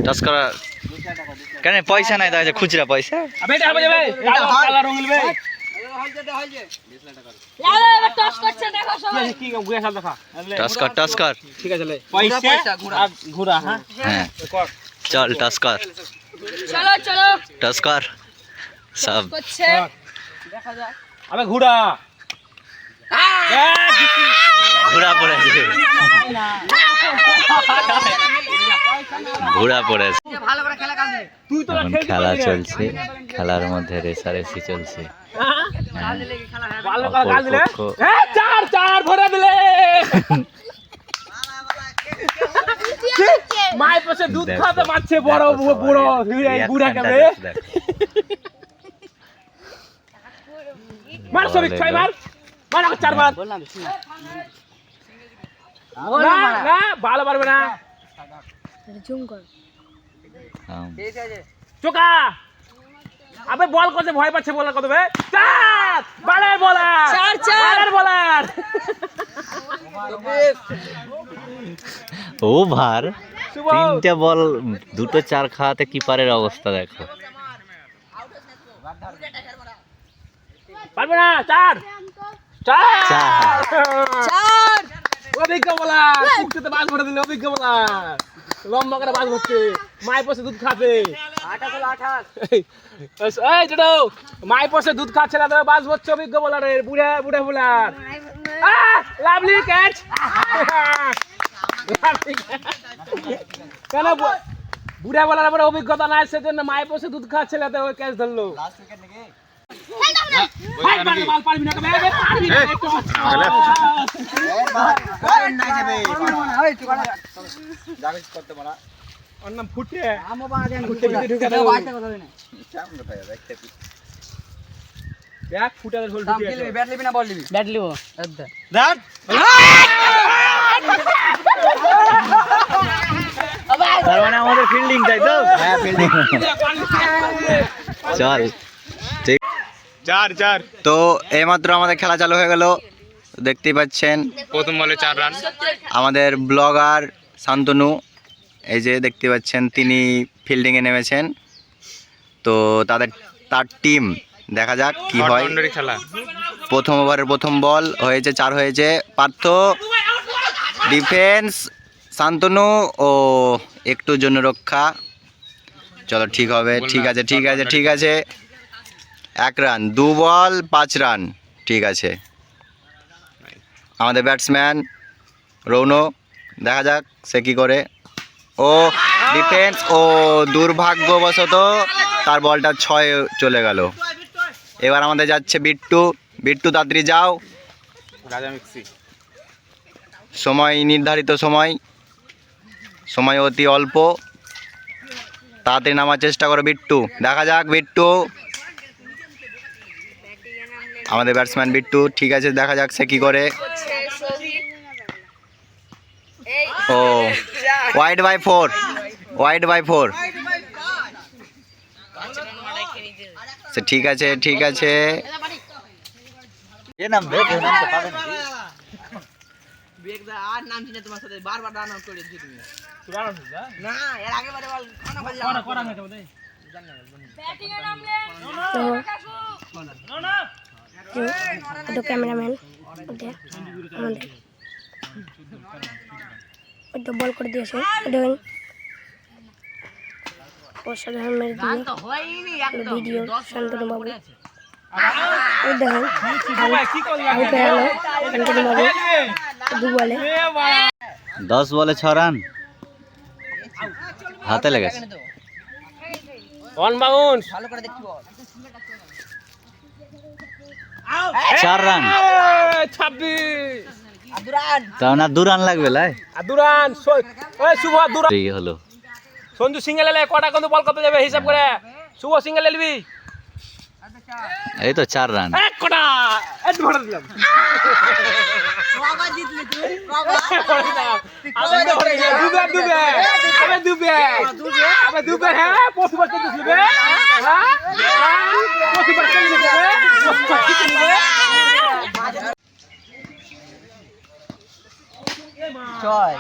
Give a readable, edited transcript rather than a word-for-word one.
टस करा কেন পয়সা নাই দাদা খুচরা পয়সা আবে এটা হবে যাবে কালা রঙ মিলবে লালো এবার টস করছে দেখো সবাই কি ঘুরে খেল দেখা टस कर ঠিক আছে চলে পয়সা ঘোড়া হ্যাঁ হ্যাঁ চল टस कर চলো চলো टस कर सब করছে দেখা যাক আবে ঘোড়া ঘোড়া পড়েছে ঘোড়া পড়েছে ভালো করে খেলা কাজ তুই তো এখন খেলা চলছে খেলার মধ্যে রেসারেসি চলছে ভালো করে কাজ দিলে চার চার ভরে দিলে মায়ের পাশে দুধ খাতে পাচ্ছে বড় বুড়ো বুড়া কেমনে মার সবিক ছয়বার মার চারবার না না ভালো পারবে না জুম কর চোকা আবে বল করতে ভয় পাচ্ছে বলার কত বে চার বালার বলার চার চার বালার বলার ওভার তিনটা বল দুটো চার খাওয়াতে কিপারের অবস্থা দেখো পারবে না চার চার চার অভিজ্ঞ বলার কুকতে বাজ ভরে দিলে অভিজ্ঞ বলার লম্বা করে বাজ হচ্ছে মায়ের পাশে দুধ খাচ্ছে 28 এই জড়ো মায়ের পাশে দুধ খাচ্ছে না তবে বাজ হচ্ছে অভিজ্ঞ বলারের বুড়া বুড়া বলার লাভলি ক্যাচ কেন বুড়া বলার আবার অভিজ্ঞতা নাই সেজন্য মায়ের পাশে দুধ খাচ্ছে না তবে ক্যাচ ধরলো লাস্ট উইকেট নাকি পারবি না পারবি না ফুটে দেখ ফুটে ব্যাট লিবি না বল লিবি ব্যাট লিবো দেখ তার মানে আমাদের ফিল্ডিং তাই তো হ্যাঁ ফিল্ডিং চল ঠিক চার চার তো এইমাত্র আমাদের খেলা চালু হয়ে গেল দেখতেই পাচ্ছেন প্রথম বলে 4 রান আমাদের ব্লগার শান্তনু এই যে দেখতে পাচ্ছেন তিনি ফিল্ডিংয়ে নেমেছেন তো তার টিম দেখা যাক কি হয় খেলা প্রথম ওভারের প্রথম বল হয়েছে 4 হয়েছে পার্থ ডিফেন্স শান্তনু ও একটু জন্য রক্ষা চলো ঠিক হবে ঠিক আছে ঠিক আছে ঠিক আছে 1 রান 2 বল 5 রান ঠিক আছে আমাদের ব্যাটসম্যান রৌনক দেখা যাক সে কি করে ও ডিফেন্স ও দুর্ভাগ্যবশত তার বলটা 6 চলে গেল এবার আমাদের যাচ্ছে বিট্টু বিট্টু তাড়াতাড়ি যাও সময় নির্ধারিত সময় অতি অল্প তাড়াতাড়ি নামার চেষ্টা করো বিট্টু দেখা যাক বিট্টু আমাদের ব্যাটসম্যান বিট্টু ঠিক আছে দেখা যাক সে কি করে ও ওয়াইড বাই 4 সে ঠিক আছে এ নাম বে নাম তো পাবেন বেগদা আর নাম চিনে তোমার সাথে বারবার রান আউট করে দিছি তুমি রান আউট না এর আগে বারে বল খানা বল করা হয়েছে বোধ ব্যাটিং এ নামলে না তো ক্যামেরাম্যান ওটা আমাদের ওটা বল করে দিয়েছে দেখুন অসাধারণ মেরে দিয়ে তো হয়নি একদম ভিডিও শান্তনু বাবু ওই দেখুন কি করলি শান্তনু বাবু 2 বলে 10 বলে 6 রান হাতে লেগেছে অন বাউন্স ভালো করে দেখি বল 4 রান 26 আদুরান তাও না 2 রান লাগবে লাই আদুরান ওই শুভ আদুরান এই হলো সঞ্জু সিঙ্গেল এলে কটা কিন্তু বল করতে যাবে হিসাব করে শুভ সিঙ্গেল এলবি এই তো 4 রান এক কটা এত ভরে দিলাম বাবা জিতলি তুই বাবা আবে দুবে হ্যাঁ প্রতিবার করতে দিবে হ্যাঁ প্রতিবার করতে দিবে ছয়